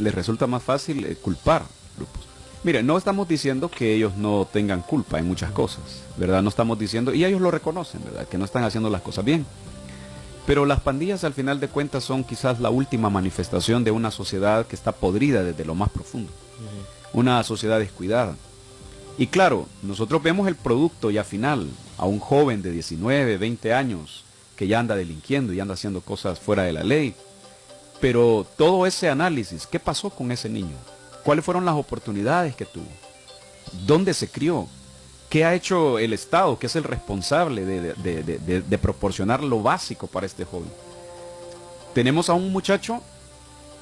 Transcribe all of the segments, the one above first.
les resulta más fácil culpar grupos. Mire, no estamos diciendo que ellos no tengan culpa en muchas cosas, ¿verdad? No estamos diciendo, y ellos lo reconocen, ¿verdad? Que no están haciendo las cosas bien. Pero las pandillas al final de cuentas son quizás la última manifestación de una sociedad que está podrida desde lo más profundo. Una sociedad descuidada. Y claro, nosotros vemos el producto ya final, a un joven de 19, 20 años que ya anda delinquiendo y anda haciendo cosas fuera de la ley. Pero todo ese análisis, ¿qué pasó con ese niño? ¿Cuáles fueron las oportunidades que tuvo? ¿Dónde se crió? ¿Qué ha hecho el Estado, que es el responsable de proporcionar lo básico para este joven? Tenemos a un muchacho,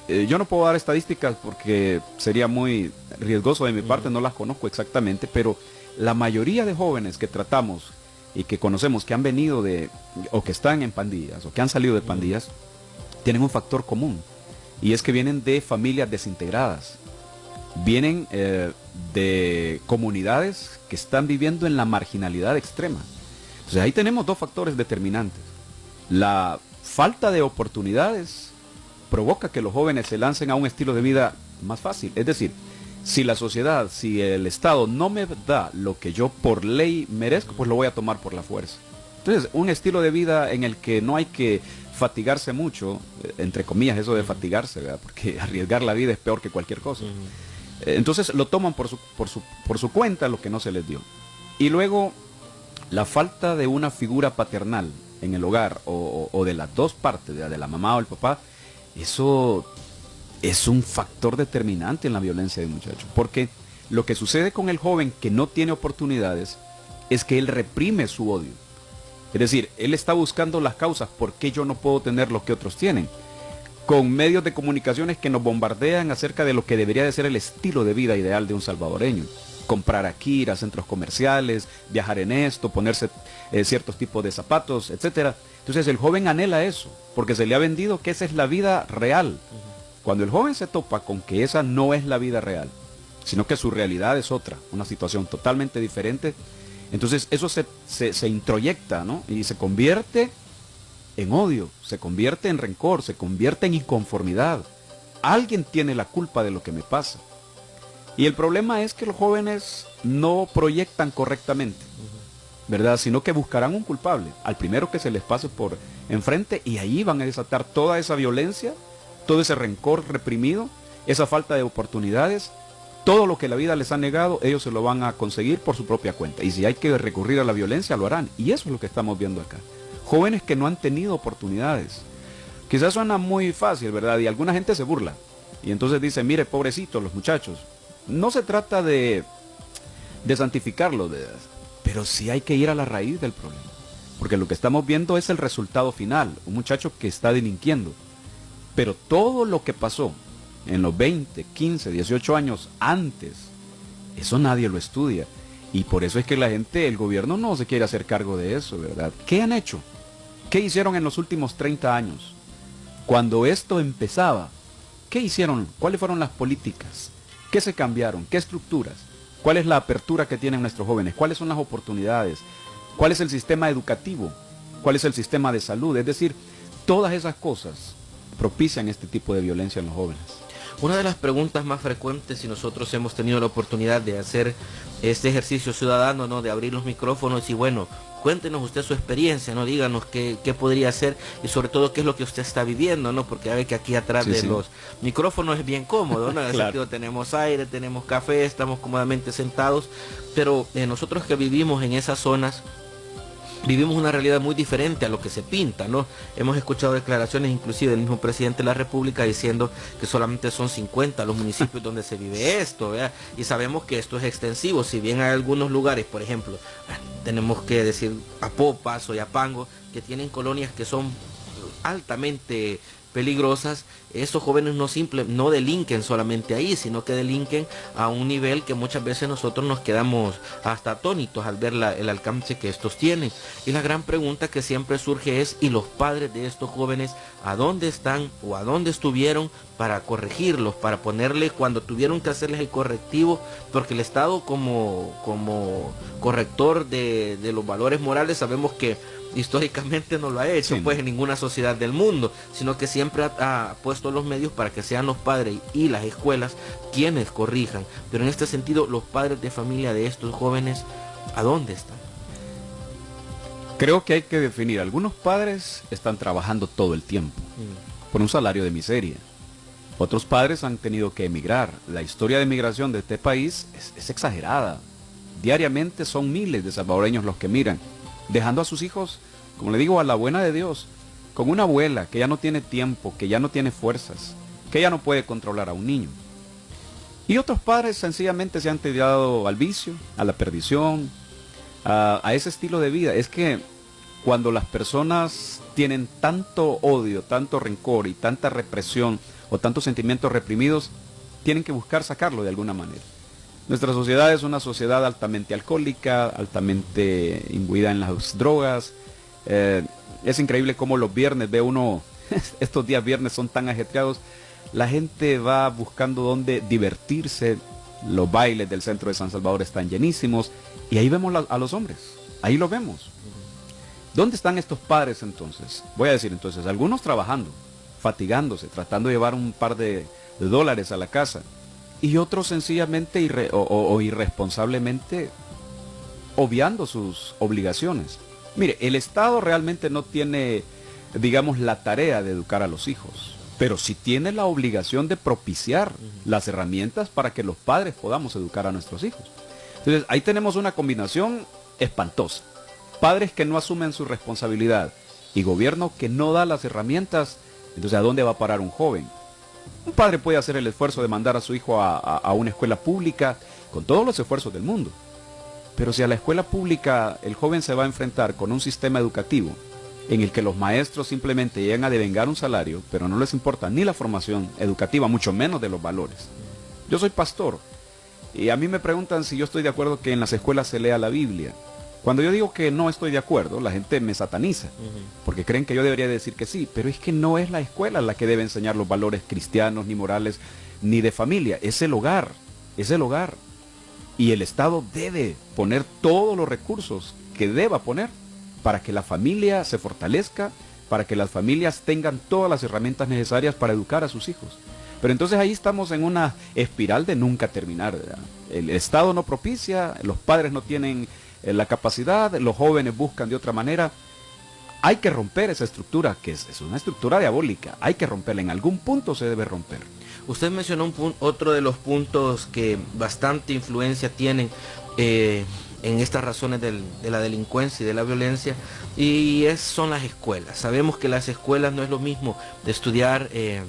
yo no puedo dar estadísticas porque sería muy riesgoso de mi parte, no las conozco exactamente, pero la mayoría de jóvenes que tratamos y que conocemos que han venido o que están en pandillas, o que han salido de pandillas, tienen un factor común, y es que vienen de familias desintegradas. Vienen de comunidades que están viviendo en la marginalidad extrema. Entonces ahí tenemos dos factores determinantes. La falta de oportunidades provoca que los jóvenes se lancen a un estilo de vida más fácil. Es decir, si la sociedad, si el Estado no me da lo que yo por ley merezco, pues lo voy a tomar por la fuerza. Entonces, un estilo de vida en el que no hay que fatigarse mucho, entre comillas eso de fatigarse, ¿verdad? Porque arriesgar la vida es peor que cualquier cosa. Entonces lo toman por su cuenta, lo que no se les dio. Y luego, la falta de una figura paternal en el hogar, o de las dos partes, de la mamá o el papá, eso es un factor determinante en la violencia del muchacho. Porque lo que sucede con el joven que no tiene oportunidades es que él reprime su odio. Es decir, él está buscando las causas, ¿por qué yo no puedo tener lo que otros tienen? Con medios de comunicaciones que nos bombardean acerca de lo que debería de ser el estilo de vida ideal de un salvadoreño. Comprar aquí, ir a centros comerciales, viajar en esto, ponerse ciertos tipos de zapatos, etc. Entonces el joven anhela eso, porque se le ha vendido que esa es la vida real. Cuando el joven se topa con que esa no es la vida real, sino que su realidad es otra, una situación totalmente diferente, entonces eso se introyecta, ¿no? Y se convierte en odio, se convierte en rencor, se convierte en inconformidad. Alguien tiene la culpa de lo que me pasa. Y el problema es que los jóvenes no proyectan correctamente, ¿verdad? Sino que buscarán un culpable, al primero que se les pase por enfrente, y ahí van a desatar toda esa violencia, todo ese rencor reprimido, esa falta de oportunidades. Todo lo que la vida les ha negado, ellos se lo van a conseguir por su propia cuenta. Y si hay que recurrir a la violencia, lo harán. Y eso es lo que estamos viendo acá. Jóvenes que no han tenido oportunidades. Quizás suena muy fácil, ¿verdad? Y alguna gente se burla. Y entonces dice, mire, pobrecitos los muchachos. No se trata de santificarlos, pero sí hay que ir a la raíz del problema. Porque lo que estamos viendo es el resultado final. Un muchacho que está delinquiendo. Pero todo lo que pasó en los 20, 15, 18 años antes, eso nadie lo estudia. Y por eso es que la gente, el gobierno no se quiere hacer cargo de eso, ¿verdad? ¿Qué han hecho? ¿Qué hicieron en los últimos 30 años? Cuando esto empezaba, ¿qué hicieron? ¿Cuáles fueron las políticas? ¿Qué se cambiaron? ¿Qué estructuras? ¿Cuál es la apertura que tienen nuestros jóvenes? ¿Cuáles son las oportunidades? ¿Cuál es el sistema educativo? ¿Cuál es el sistema de salud? Es decir, todas esas cosas propician este tipo de violencia en los jóvenes. Una de las preguntas más frecuentes, si nosotros hemos tenido la oportunidad de hacer este ejercicio ciudadano, ¿no? De abrir los micrófonos y bueno, cuéntenos usted su experiencia, ¿no? Díganos qué podría hacer y sobre todo qué es lo que usted está viviendo, ¿no? Porque a ver que aquí atrás de los micrófonos es bien cómodo, ¿no? En ese sentido tenemos aire, tenemos café, estamos cómodamente sentados, pero nosotros que vivimos en esas zonas, vivimos una realidad muy diferente a lo que se pinta, ¿no? Hemos escuchado declaraciones inclusive del mismo presidente de la República diciendo que solamente son 50 los municipios donde se vive esto, ¿verdad? Y sabemos que esto es extensivo, si bien hay algunos lugares, por ejemplo, tenemos que decir Apopa, Soyapango, que tienen colonias que son altamente peligrosas, esos jóvenes no delinquen solamente ahí, sino que delinquen a un nivel que muchas veces nosotros nos quedamos hasta atónitos al ver el alcance que estos tienen. Y la gran pregunta que siempre surge es, ¿y los padres de estos jóvenes a dónde están o a dónde estuvieron para corregirlos, para ponerle cuando tuvieron que hacerles el correctivo? Porque el Estado como corrector de los valores morales sabemos que históricamente no lo ha hecho, Sí, pues no. en ninguna sociedad del mundo, sino que siempre ha puesto los medios para que sean los padres y las escuelas quienes corrijan. Pero en este sentido, los padres de familia de estos jóvenes, ¿a dónde están? Creo que hay que definir. Algunos padres están trabajando todo el tiempo por un salario de miseria. Otros padres han tenido que emigrar. La historia de migración de este país es exagerada. Diariamente son miles de salvadoreños los que miran, dejando a sus hijos, como le digo, a la buena de Dios, con una abuela que ya no tiene tiempo, que ya no tiene fuerzas, que ya no puede controlar a un niño. Y otros padres sencillamente se han tirado al vicio, a la perdición, a ese estilo de vida. Es que cuando las personas tienen tanto odio, tanto rencor y tanta represión o tantos sentimientos reprimidos, tienen que buscar sacarlo de alguna manera. Nuestra sociedad es una sociedad altamente alcohólica, altamente imbuida en las drogas. Es increíble cómo los viernes ve uno, estos días viernes son tan ajetreados, la gente va buscando dónde divertirse, los bailes del centro de San Salvador están llenísimos y ahí vemos a los hombres, ahí lo vemos. ¿Dónde están estos padres entonces? Voy a decir entonces, algunos trabajando, fatigándose, tratando de llevar un par de dólares a la casa, y otros sencillamente o irresponsablemente obviando sus obligaciones. Mire, el Estado realmente no tiene, digamos, la tarea de educar a los hijos, pero sí tiene la obligación de propiciar las herramientas para que los padres podamos educar a nuestros hijos. Entonces, ahí tenemos una combinación espantosa. Padres que no asumen su responsabilidad y gobierno que no da las herramientas. Entonces, ¿a dónde va a parar un joven? Un padre puede hacer el esfuerzo de mandar a su hijo a una escuela pública con todos los esfuerzos del mundo. Pero si a la escuela pública el joven se va a enfrentar con un sistema educativo en el que los maestros simplemente llegan a devengar un salario, pero no les importa ni la formación educativa, mucho menos de los valores. Yo soy pastor y a mí me preguntan si yo estoy de acuerdo que en las escuelas se lea la Biblia. Cuando yo digo que no estoy de acuerdo, la gente me sataniza, porque creen que yo debería decir que sí, pero es que no es la escuela la que debe enseñar los valores cristianos, ni morales, ni de familia, es el hogar, es el hogar. Y el Estado debe poner todos los recursos que deba poner para que la familia se fortalezca, para que las familias tengan todas las herramientas necesarias para educar a sus hijos. Pero entonces ahí estamos en una espiral de nunca terminar, ¿verdad? El Estado no propicia, los padres no tienen la capacidad, los jóvenes buscan de otra manera. Hay que romper esa estructura, que es una estructura diabólica, hay que romperla, en algún punto se debe romper. Usted mencionó otro de los puntos que bastante influencia tienen en estas razones de la delincuencia y de la violencia, y son las escuelas. Sabemos que las escuelas no es lo mismo de estudiar en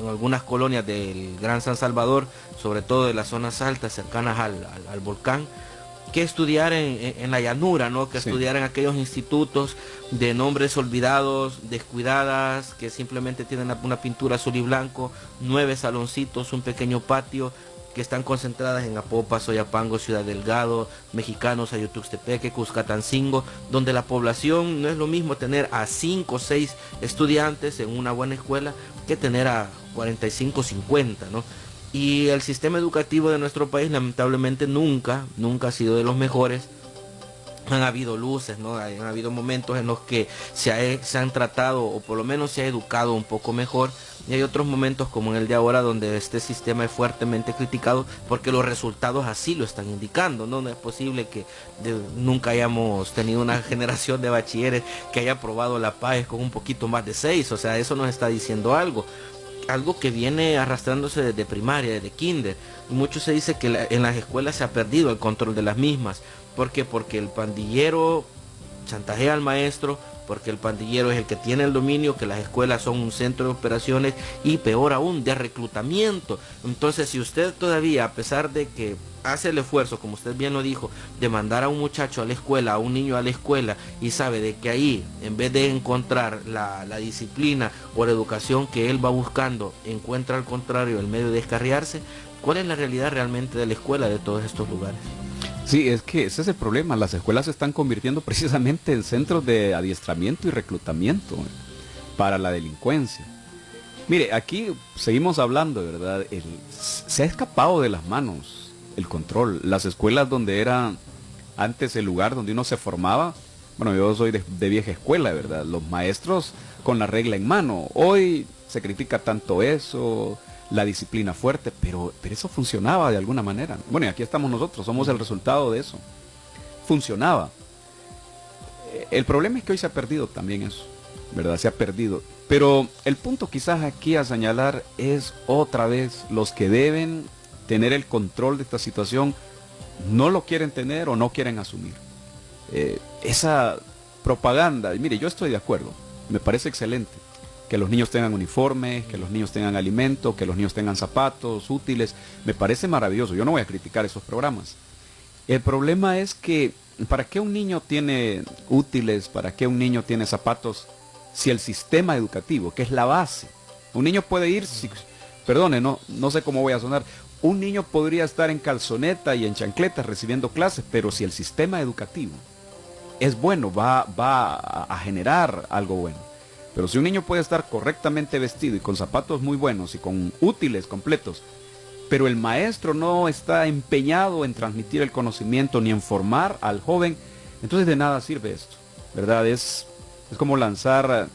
algunas colonias del Gran San Salvador, sobre todo de las zonas altas cercanas al volcán, que estudiar en la llanura, ¿no? Que Sí. estudiar en aquellos institutos de nombres olvidados, descuidadas, que simplemente tienen una pintura azul y blanco, 9 saloncitos, un pequeño patio, que están concentradas en Apopa, Soyapango, Ciudad Delgado, Mexicanos, Ayutuxtepeque, Cuscatancingo, donde la población no es lo mismo tener a 5 o 6 estudiantes en una buena escuela que tener a 45 o 50, ¿no? Y el sistema educativo de nuestro país lamentablemente nunca ha sido de los mejores. Han habido luces, ¿no? Han habido momentos en los que se han tratado, o por lo menos se ha educado un poco mejor, y hay otros momentos como en el de ahora donde este sistema es fuertemente criticado porque los resultados así lo están indicando, ¿no? No es posible que nunca hayamos tenido una generación de bachilleres que haya aprobado la PAES con un poquito más de 6, o sea, eso nos está diciendo algo que viene arrastrándose desde primaria, desde kinder. Y mucho se dice que en las escuelas se ha perdido el control de las mismas. ¿Por qué? Porque el pandillero chantajea al maestro, porque el pandillero es el que tiene el dominio, que las escuelas son un centro de operaciones y peor aún, de reclutamiento. Entonces, si usted todavía, a pesar de que hace el esfuerzo, como usted bien lo dijo, de mandar a un muchacho a la escuela, a un niño a la escuela, y sabe de que ahí, en vez de encontrar la disciplina o la educación que él va buscando, encuentra al contrario el medio de descarriarse, ¿cuál es la realidad realmente de la escuela de todos estos lugares? Sí, es que ese es el problema. Las escuelas se están convirtiendo precisamente en centros de adiestramiento y reclutamiento para la delincuencia. Mire, aquí seguimos hablando, ¿verdad? Se ha escapado de las manos el control. Las escuelas donde era antes el lugar donde uno se formaba, bueno, yo soy de vieja escuela, ¿verdad? Los maestros con la regla en mano. Hoy se critica tanto eso, la disciplina fuerte, pero eso funcionaba de alguna manera. Bueno, y aquí estamos nosotros, somos el resultado de eso. Funcionaba. El problema es que hoy se ha perdido también eso, ¿verdad? Se ha perdido. Pero el punto quizás aquí a señalar es otra vez los que deben tener el control de esta situación, no lo quieren tener o no quieren asumir. Esa propaganda, mire, yo estoy de acuerdo, me parece excelente que los niños tengan uniformes, que los niños tengan alimento, que los niños tengan zapatos útiles, me parece maravilloso, yo no voy a criticar esos programas. El problema es que, ¿para qué un niño tiene útiles, para qué un niño tiene zapatos, si el sistema educativo, que es la base, un niño puede ir, perdone, no sé cómo voy a sonar, un niño podría estar en calzoneta y en chancletas recibiendo clases, pero si el sistema educativo es bueno, va a generar algo bueno. Pero si un niño puede estar correctamente vestido y con zapatos muy buenos y con útiles completos, pero el maestro no está empeñado en transmitir el conocimiento ni en formar al joven, entonces de nada sirve esto, ¿verdad? Es como lanzar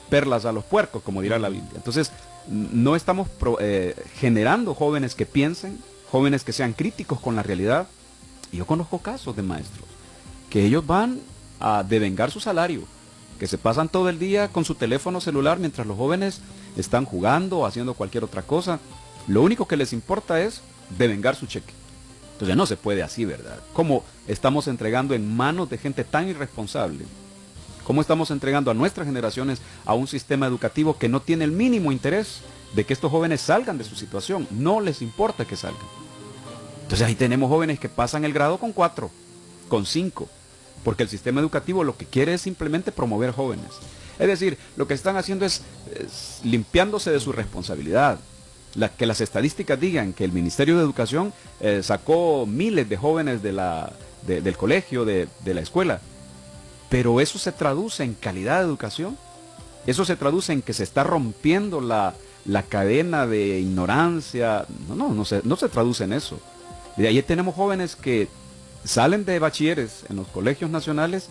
perlas a los puercos, como dirá la Biblia. Entonces, no estamos generando jóvenes que piensen, jóvenes que sean críticos con la realidad. Y yo conozco casos de maestros que ellos van a devengar su salario, que se pasan todo el día con su teléfono celular mientras los jóvenes están jugando o haciendo cualquier otra cosa. Lo único que les importa es devengar su cheque. Entonces no se puede así, ¿verdad? ¿Cómo estamos entregando en manos de gente tan irresponsable? ¿Cómo estamos entregando a nuestras generaciones a un sistema educativo que no tiene el mínimo interés de que estos jóvenes salgan de su situación? No les importa que salgan. Entonces ahí tenemos jóvenes que pasan el grado con 4, con 5, porque el sistema educativo lo que quiere es simplemente promover jóvenes. Es decir, lo que están haciendo es limpiándose de su responsabilidad. Que las estadísticas digan que el Ministerio de Educación sacó miles de jóvenes del colegio, de la escuela. Pero eso se traduce en calidad de educación. Eso se traduce en que se está rompiendo la cadena de ignorancia. No se traduce en eso. De ahí tenemos jóvenes que salen de bachilleres en los colegios nacionales,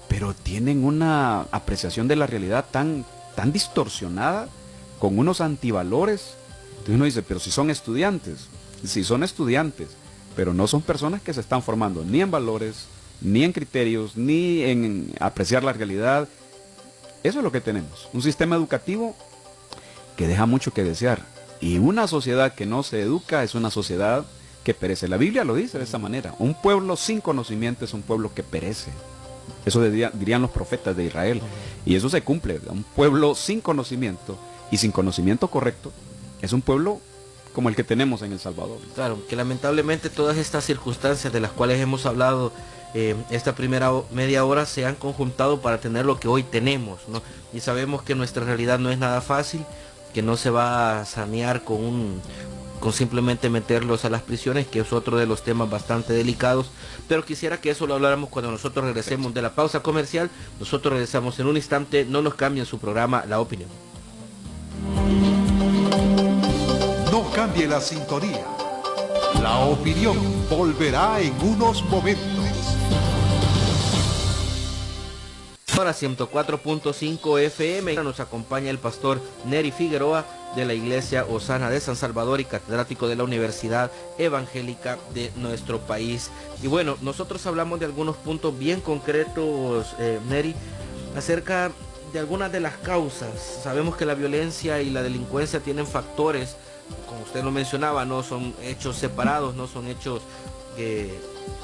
pero tienen una apreciación de la realidad tan distorsionada, con unos antivalores. Entonces uno dice, pero si son estudiantes, pero no son personas que se están formando ni en valores, ni en criterios, ni en apreciar la realidad. Eso es lo que tenemos, un sistema educativo que deja mucho que desear. Y una sociedad que no se educa es una sociedad que perece. La Biblia lo dice de esa manera. Un pueblo sin conocimiento es un pueblo que perece. Eso dirían los profetas de Israel. Y eso se cumple, ¿verdad? Un pueblo sin conocimiento y sin conocimiento correcto es un pueblo como el que tenemos en El Salvador. Claro, que lamentablemente todas estas circunstancias de las cuales hemos hablado esta primera media hora se han conjuntado para tener lo que hoy tenemos, ¿no? Y sabemos que nuestra realidad no es nada fácil, que no se va a sanear con simplemente meterlos a las prisiones, que es otro de los temas bastante delicados, pero quisiera que eso lo habláramos cuando nosotros regresemos de la pausa comercial. Nosotros regresamos en un instante, no nos cambien su programa La Opinión. No cambie la sintonía. La Opinión volverá en unos momentos. Ahora 104.5 FM, nos acompaña el pastor Neri Figueroa de la Iglesia Osana de San Salvador y catedrático de la Universidad Evangélica de nuestro país. Y bueno, nosotros hablamos de algunos puntos bien concretos, Neri, acerca de algunas de las causas. Sabemos que la violencia y la delincuencia tienen factores, como usted lo mencionaba, no son hechos separados, no son hechos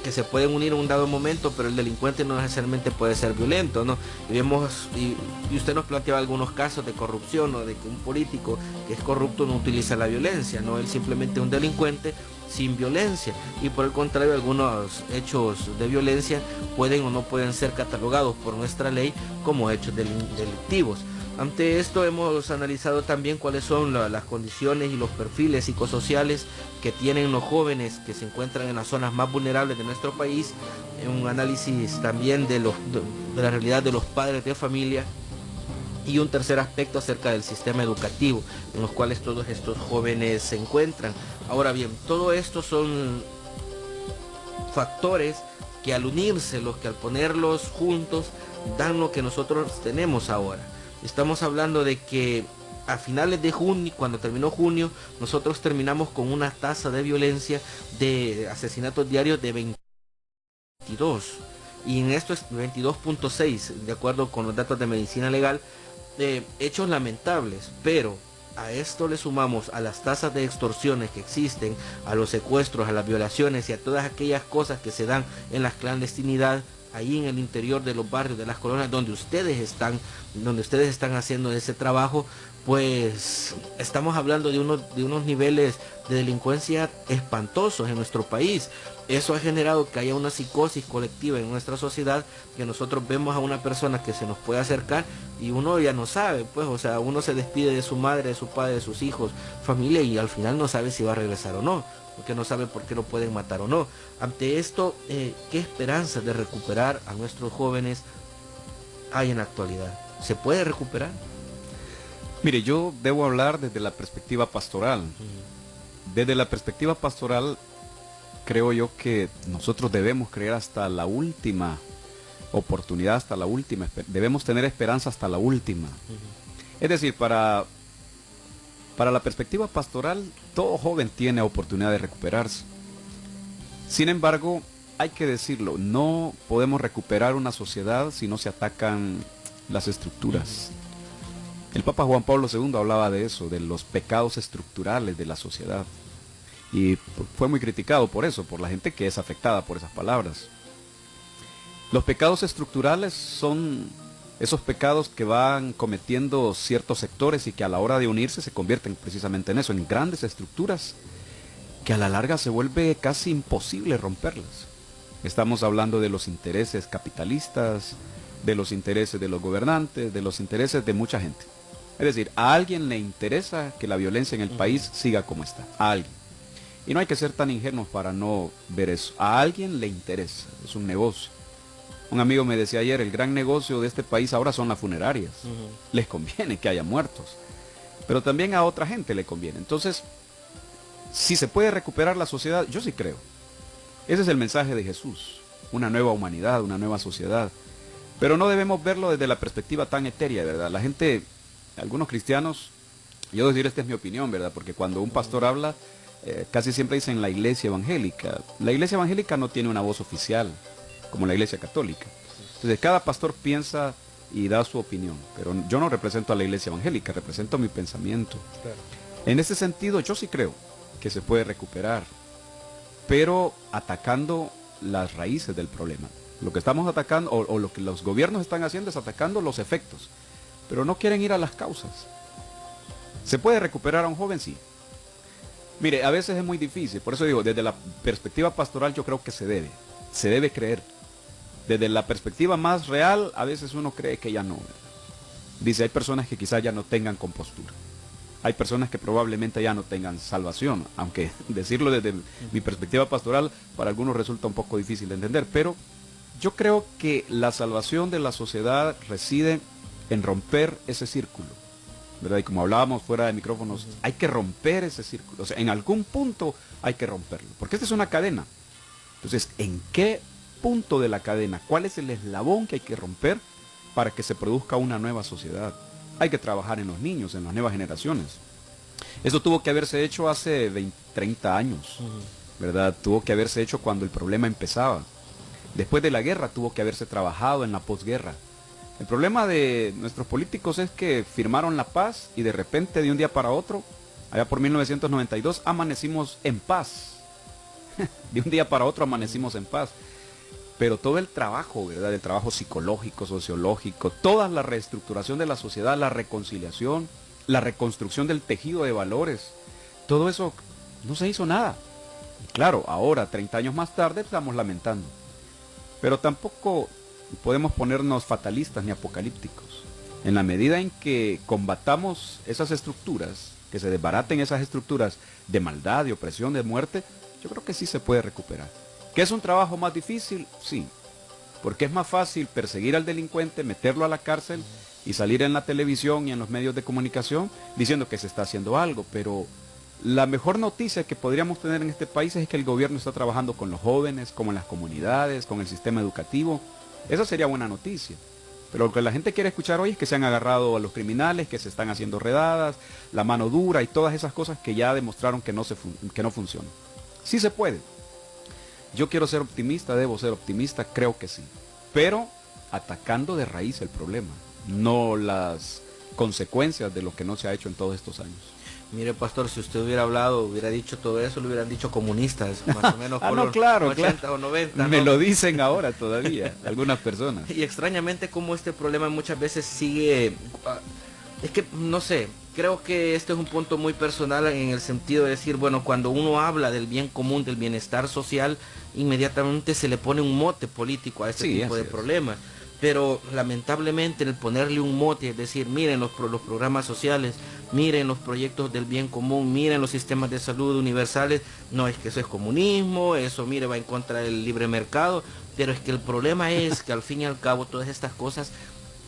que se pueden unir en un dado momento, pero el delincuente no necesariamente puede ser violento, ¿no? Y usted nos planteaba algunos casos de corrupción, ¿no? De que un político que es corrupto no utiliza la violencia, ¿no? Él simplemente es un delincuente sin violencia, y por el contrario, algunos hechos de violencia pueden o no pueden ser catalogados por nuestra ley como hechos delictivos. Ante esto hemos analizado también cuáles son las condiciones y los perfiles psicosociales que tienen los jóvenes que se encuentran en las zonas más vulnerables de nuestro país, un análisis también de la realidad de los padres de familia, y un tercer aspecto acerca del sistema educativo en los cuales todos estos jóvenes se encuentran. Ahora bien, todo esto son factores que al unírselos, que al ponerlos juntos, dan lo que nosotros tenemos ahora. Estamos hablando de que a finales de junio, cuando terminó junio, nosotros terminamos con una tasa de violencia, de asesinatos diarios de 22. Y en esto es 22.6, de acuerdo con los datos de medicina legal, hechos lamentables, pero a esto le sumamos a las tasas de extorsiones que existen, a los secuestros, a las violaciones y a todas aquellas cosas que se dan en la clandestinidad, ahí en el interior de los barrios, de las colonias donde ustedes están haciendo ese trabajo, pues estamos hablando de unos niveles de delincuencia espantosos en nuestro país. Eso ha generado que haya una psicosis colectiva en nuestra sociedad, que nosotros vemos a una persona que se nos puede acercar y uno ya no sabe, pues, o sea, uno se despide de su madre, de su padre, de sus hijos, familia, y al final no sabe si va a regresar o no, porque no sabe por qué lo pueden matar o no. Ante esto, ¿qué esperanzas de recuperar a nuestros jóvenes hay en la actualidad? ¿Se puede recuperar? Mire, yo debo hablar desde la perspectiva pastoral. Desde la perspectiva pastoral, creo yo que nosotros debemos creer hasta la última oportunidad, hasta la última, debemos tener esperanza hasta la última. Es decir, para la perspectiva pastoral, todo joven tiene oportunidad de recuperarse. Sin embargo, hay que decirlo, no podemos recuperar una sociedad si no se atacan las estructuras. El Papa Juan Pablo II hablaba de eso, de los pecados estructurales de la sociedad. Y fue muy criticado por eso, por la gente que es afectada por esas palabras. Los pecados estructurales son esos pecados que van cometiendo ciertos sectores y que a la hora de unirse se convierten precisamente en eso, en grandes estructuras que a la larga se vuelve casi imposible romperlas. Estamos hablando de los intereses capitalistas, de los intereses de los gobernantes, de los intereses de mucha gente. Es decir, a alguien le interesa que la violencia en el país siga como está, a alguien. Y no hay que ser tan ingenuos para no ver eso. A alguien le interesa, es un negocio. Un amigo me decía ayer, el gran negocio de este país ahora son las funerarias. Les conviene que haya muertos, pero también a otra gente le conviene. Entonces, si se puede recuperar la sociedad, yo sí creo. Ese es el mensaje de Jesús, una nueva humanidad, una nueva sociedad. Pero no debemos verlo desde la perspectiva tan etérea, ¿verdad? La gente, algunos cristianos, yo decir, esta es mi opinión, ¿verdad? Porque cuando un pastor habla, casi siempre dicen la iglesia evangélica. La iglesia evangélica no tiene una voz oficial, como la iglesia católica. Entonces cada pastor piensa y da su opinión, pero yo no represento a la iglesia evangélica, represento mi pensamiento. Claro. En ese sentido, yo sí creo que se puede recuperar, pero atacando las raíces del problema. Lo que estamos atacando, o lo que los gobiernos están haciendo es atacando los efectos, pero no quieren ir a las causas. ¿Se puede recuperar a un joven? Sí. Mire, a veces es muy difícil, por eso digo, desde la perspectiva pastoral yo creo que se debe creer. Desde la perspectiva más real, a veces uno cree que ya no. Dice, hay personas que quizás ya no tengan compostura. Hay personas que probablemente ya no tengan salvación, aunque decirlo desde mi perspectiva pastoral para algunos resulta un poco difícil de entender, pero yo creo que la salvación de la sociedad reside en romper ese círculo, ¿verdad? Y como hablábamos fuera de micrófonos, hay que romper ese círculo, o sea, en algún punto hay que romperlo, porque esta es una cadena. Entonces, ¿en qué punto de la cadena? ¿Cuál es el eslabón que hay que romper para que se produzca una nueva sociedad? Hay que trabajar en los niños, en las nuevas generaciones. Eso tuvo que haberse hecho hace 20, 30 años, ¿verdad? Tuvo que haberse hecho cuando el problema empezaba. Después de la guerra tuvo que haberse trabajado en la posguerra. El problema de nuestros políticos es que firmaron la paz y de repente, de un día para otro, allá por 1992, amanecimos en paz. De un día para otro amanecimos en paz. Pero todo el trabajo, ¿verdad? El trabajo psicológico, sociológico, toda la reestructuración de la sociedad, la reconciliación, la reconstrucción del tejido de valores, todo eso no se hizo nada. Claro, ahora, 30 años más tarde, estamos lamentando. Pero tampoco podemos ponernos fatalistas ni apocalípticos. En la medida en que combatamos esas estructuras, que se desbaraten esas estructuras de maldad, de opresión, de muerte, yo creo que sí se puede recuperar. ¿Que es un trabajo más difícil? Sí, porque es más fácil perseguir al delincuente, meterlo a la cárcel y salir en la televisión y en los medios de comunicación diciendo que se está haciendo algo, pero la mejor noticia que podríamos tener en este país es que el gobierno está trabajando con los jóvenes, como en las comunidades, con el sistema educativo. Esa sería buena noticia. Pero lo que la gente quiere escuchar hoy es que se han agarrado a los criminales, que se están haciendo redadas, la mano dura y todas esas cosas que ya demostraron que no funcionan. Sí se puede. Yo quiero ser optimista, debo ser optimista, creo que sí. Pero atacando de raíz el problema, no las consecuencias de lo que no se ha hecho en todos estos años. Mire, pastor, si usted hubiera hablado, hubiera dicho todo eso, lo hubieran dicho comunistas, más o menos por no, los claro, 80 claro. o 90. Me ¿no? lo dicen ahora todavía, algunas personas. Y extrañamente como este problema muchas veces sigue, es que no sé, creo que este es un punto muy personal en el sentido de decir, bueno, cuando uno habla del bien común, del bienestar social, inmediatamente se le pone un mote político a este tipo de problemas. Pero lamentablemente el ponerle un mote, es decir, miren los programas sociales, miren los proyectos del bien común, miren los sistemas de salud universales, no es que eso es comunismo, eso mire va en contra del libre mercado, pero es que el problema es que al fin y al cabo todas estas cosas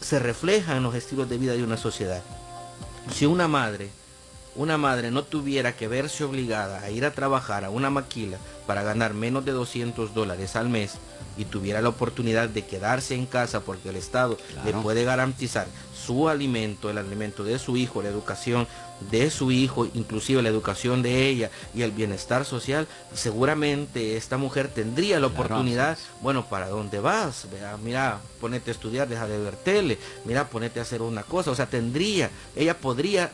se reflejan en los estilos de vida de una sociedad. Si una madre no tuviera que verse obligada a ir a trabajar a una maquila para ganar menos de $200 al mes y tuviera la oportunidad de quedarse en casa porque el Estado le puede garantizar su alimento, el alimento de su hijo, la educación de su hijo, inclusive la educación de ella y el bienestar social, seguramente esta mujer tendría la oportunidad, bueno, ¿para dónde vas? Mira, ponete a estudiar, deja de ver tele, mira, ponete a hacer una cosa, o sea, ella podría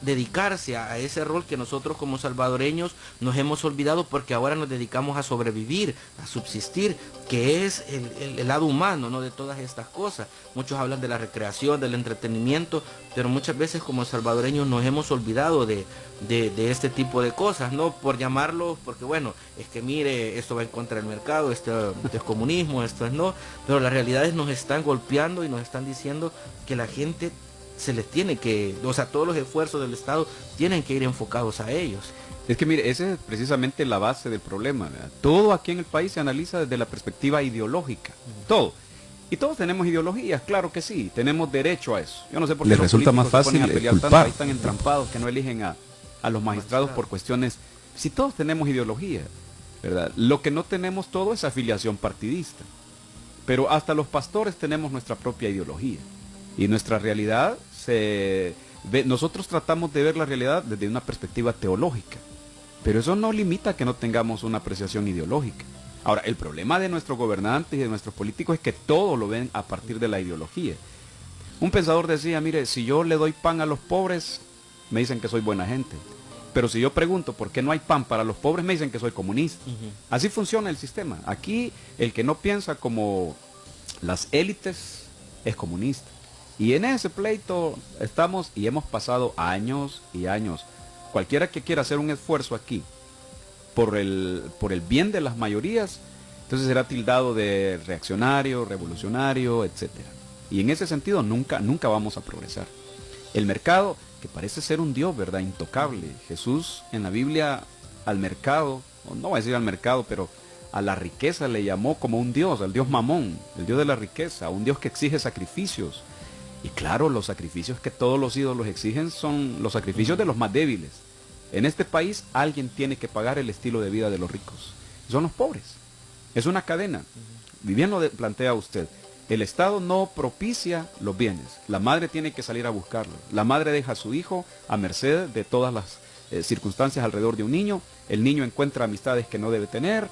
dedicarse a ese rol que nosotros como salvadoreños nos hemos olvidado porque ahora nos dedicamos a sobrevivir, a subsistir, que es el lado humano, ¿no?, de todas estas cosas. Muchos hablan de la recreación, del entretenimiento, pero muchas veces como salvadoreños nos hemos olvidado de este tipo de cosas, ¿no? Por llamarlo, porque bueno, es que mire, esto va en contra del mercado, esto es comunismo, esto es no, pero las realidades nos están golpeando y nos están diciendo que la gente se les tiene que, o sea, todos los esfuerzos del Estado tienen que ir enfocados a ellos. Es que mire, esa es precisamente la base del problema, ¿verdad? Todo aquí en el país se analiza desde la perspectiva ideológica, todo. Y todos tenemos ideologías, claro que sí, tenemos derecho a eso. Yo no sé por qué les resulta más fácil culpar. Ahí están entrampados que no eligen a los magistrados por cuestiones. Si todos tenemos ideología, ¿verdad? Lo que no tenemos todo es afiliación partidista. Pero hasta los pastores tenemos nuestra propia ideología. Y nuestra realidad nosotros tratamos de ver la realidad desde una perspectiva teológica, pero eso no limita que no tengamos una apreciación ideológica. Ahora, el problema de nuestros gobernantes y de nuestros políticos es que todo lo ven a partir de la ideología. Un pensador decía, mire, si yo le doy pan a los pobres, me dicen que soy buena gente, pero si yo pregunto por qué no hay pan para los pobres, me dicen que soy comunista. Así funciona el sistema. Aquí el que no piensa como las élites es comunista. Y en ese pleito estamos y hemos pasado años y años. Cualquiera que quiera hacer un esfuerzo aquí por el bien de las mayorías, entonces será tildado de reaccionario, revolucionario, etc. Y en ese sentido nunca vamos a progresar. El mercado, que parece ser un Dios, ¿verdad?, intocable. Jesús en la Biblia al mercado, no voy a decir al mercado, pero a la riqueza le llamó como un Dios, al Dios Mamón, el Dios de la riqueza, un Dios que exige sacrificios. Y claro, los sacrificios que todos los ídolos exigen son los sacrificios de los más débiles. En este país alguien tiene que pagar el estilo de vida de los ricos. Son los pobres. Es una cadena. Y bien lo plantea usted. El Estado no propicia los bienes. La madre tiene que salir a buscarlo. La madre deja a su hijo a merced de todas las circunstancias alrededor de un niño. El niño encuentra amistades que no debe tener.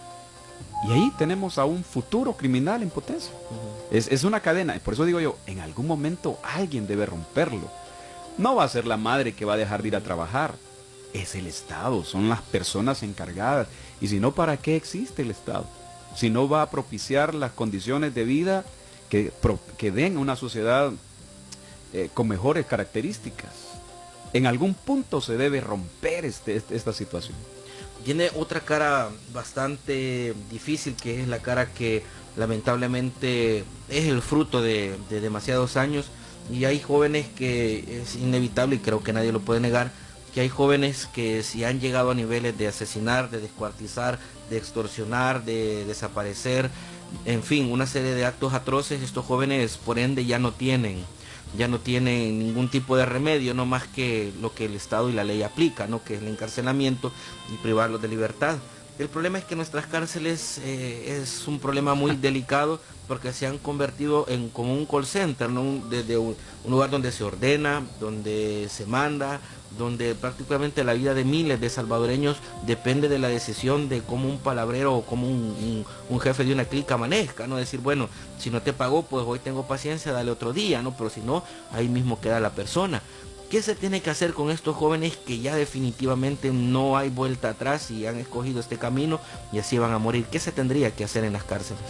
Y ahí tenemos a un futuro criminal en potencia. Es una cadena. Por eso digo yo, en algún momento alguien debe romperlo. No va a ser la madre que va a dejar de ir a trabajar. Es el Estado, son las personas encargadas. Y si no, ¿para qué existe el Estado? Si no va a propiciar las condiciones de vida que den una sociedad con mejores características. En algún punto se debe romper esta situación. Tiene otra cara bastante difícil, que es la cara que lamentablemente es el fruto de demasiados años, y hay jóvenes que es inevitable, y creo que nadie lo puede negar, que hay jóvenes que si han llegado a niveles de asesinar, de descuartizar, de extorsionar, de desaparecer, en fin, una serie de actos atroces, estos jóvenes por ende ya no tienen ya no tienen ningún tipo de remedio, no más que lo que el Estado y la ley aplica, ¿no? Que es el encarcelamiento y privarlos de libertad. El problema es que nuestras cárceles es un problema muy delicado porque se han convertido en como un call center, ¿no? Desde un lugar donde se ordena, donde se manda, donde prácticamente la vida de miles de salvadoreños depende de la decisión de cómo un palabrero o cómo un jefe de una clica amanezca, ¿no? Decir, bueno, si no te pagó, pues hoy tengo paciencia, dale otro día, ¿no? Pero si no, ahí mismo queda la persona. ¿Qué se tiene que hacer con estos jóvenes que ya definitivamente no hay vuelta atrás y han escogido este camino y así van a morir? ¿Qué se tendría que hacer en las cárceles?